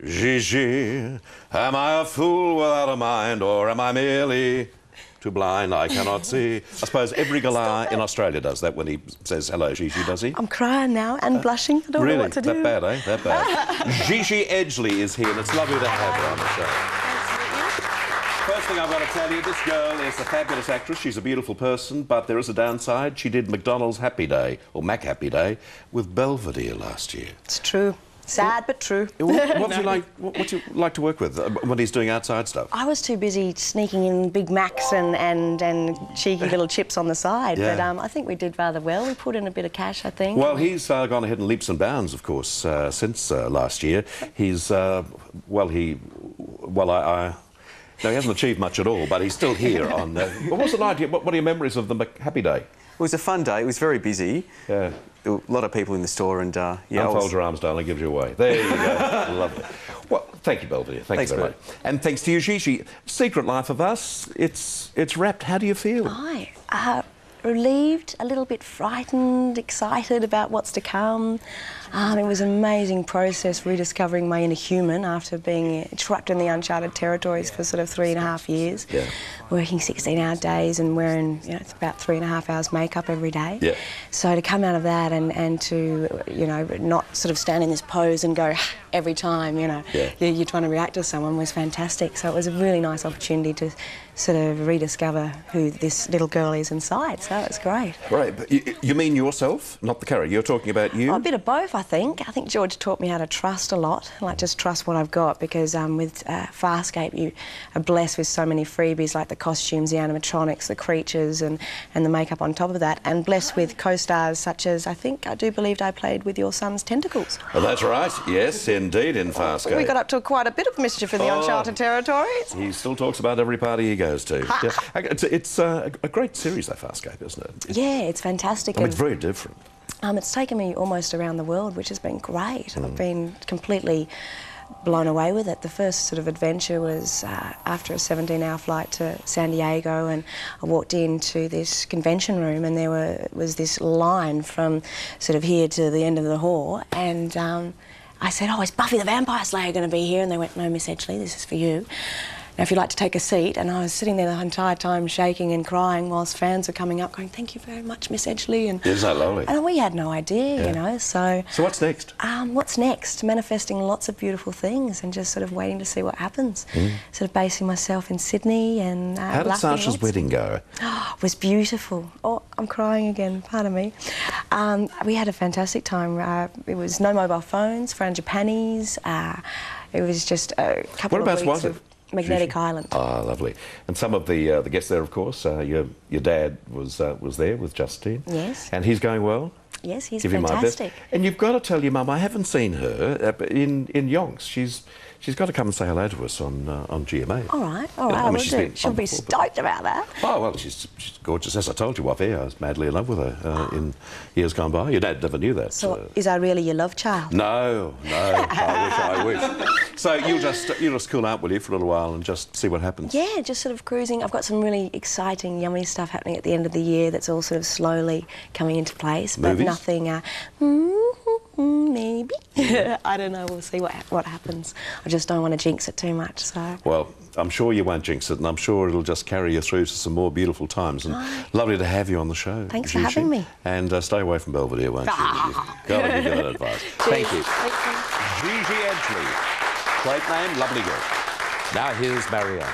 Gigi, am I a fool without a mind, or am I merely too blind I cannot see? I suppose every galah in Australia does that when he says hello, Gigi, does he? I'm crying now and blushing. I don't know what to do. That bad, eh? That bad. Gigi Edgley is here, and it's lovely to have her on the show. First thing I've got to tell you, this girl is a fabulous actress. She's a beautiful person, but there is a downside. She did McDonald's Happy Day, or Mac Happy Day, with Belvedere last year. It's true. Sad but true. What do you like to work with when he's doing outside stuff? I was too busy sneaking in Big Macs and cheeky little chips on the side. Yeah. But I think we did rather well. We put in a bit of cash, I think. Well, he's gone ahead in leaps and bounds, of course, since last year. He's, no, he hasn't achieved much at all, but he's still here on... what was the night? What are your memories of the Happy Day? It was a fun day. It was very busy. Yeah. There were a lot of people in the store and, yeah... Unfold your arms, darling, gives you away. There you go. Lovely. Well, thank you, Belvedere. Thanks very much. And thanks to you, Gigi. Secret Life of Us, it's wrapped. How do you feel? Relieved, a little bit frightened, excited about what's to come. It was an amazing process rediscovering my inner human after being trapped in the uncharted territories for sort of 3.5 years. Yeah. Working 16-hour days and wearing, it's about 3.5 hours makeup every day. Yeah. So to come out of that and to, not sort of stand in this pose and go every time, you're trying to react to someone was fantastic. So it was a really nice opportunity to sort of rediscover who this little girl is inside. So it's great. Right, but you mean yourself, not the character? You're talking about you? A bit of both, I think. I think George taught me how to trust a lot, like just trust what I've got, because with Farscape you are blessed with so many freebies like the costumes, the animatronics, the creatures and the makeup on top of that, and blessed with co-stars such as, I do believe I played with your son's tentacles. Oh, that's right, yes, indeed, in Farscape. We got up to quite a bit of mischief in the uncharted territories. He still talks about every party he goes to. Yeah. It's a great series, that Farscape, isn't it? Yeah, it's fantastic. It's very different. It's taken me almost around the world, which has been great. I've been completely blown away with it. The first sort of adventure was after a 17-hour flight to San Diego, and I walked into this convention room and there was this line from sort of here to the end of the hall, and I said, "Oh, is Buffy the Vampire Slayer going to be here?" And they went, "No, Miss Edgley, this is for you. Now, if you'd like to take a seat," and I was sitting there the entire time shaking and crying whilst fans were coming up going, "Thank you very much, Miss Edgley." And isn't that lovely? And we had no idea, So what's next? What's next? Manifesting lots of beautiful things and just sort of waiting to see what happens. Sort of basing myself in Sydney and how did Sasha's wedding go? It was beautiful. Oh, I'm crying again, pardon me. We had a fantastic time. It was no mobile phones, frangipanis. It was just a couple of weeks. Whereabouts was it? Magnetic Island. Ah, lovely. And some of the guests there, of course, your dad was there with Justine. Yes. And he's going well? Yes, he's Give fantastic. You my best. And you've got to tell your mum, I haven't seen her in Yonks. She's got to come and say hello to us on GMA. All right, I will do. She'll be stoked about that. Oh, well, she's gorgeous. As I told you off air, I was madly in love with her in years gone by. Your dad never knew that. So is I really your love child? No, I wish. So you'll just cool out, will you, for a little while and just see what happens? Yeah, just sort of cruising. I've got some really exciting, yummy stuff happening at the end of the year that's all sort of slowly coming into place. Movies? But nothing... maybe. I don't know, we'll see what happens. I just don't want to jinx it too much, so... Well, I'm sure you won't jinx it, and I'm sure it'll just carry you through to some more beautiful times. And lovely to have you on the show. Thanks for having me. And stay away from Belvedere, won't you? Got to give you that advice. Thank you. Gigi Edgley. Great name, lovely girl. Now here's Marianne.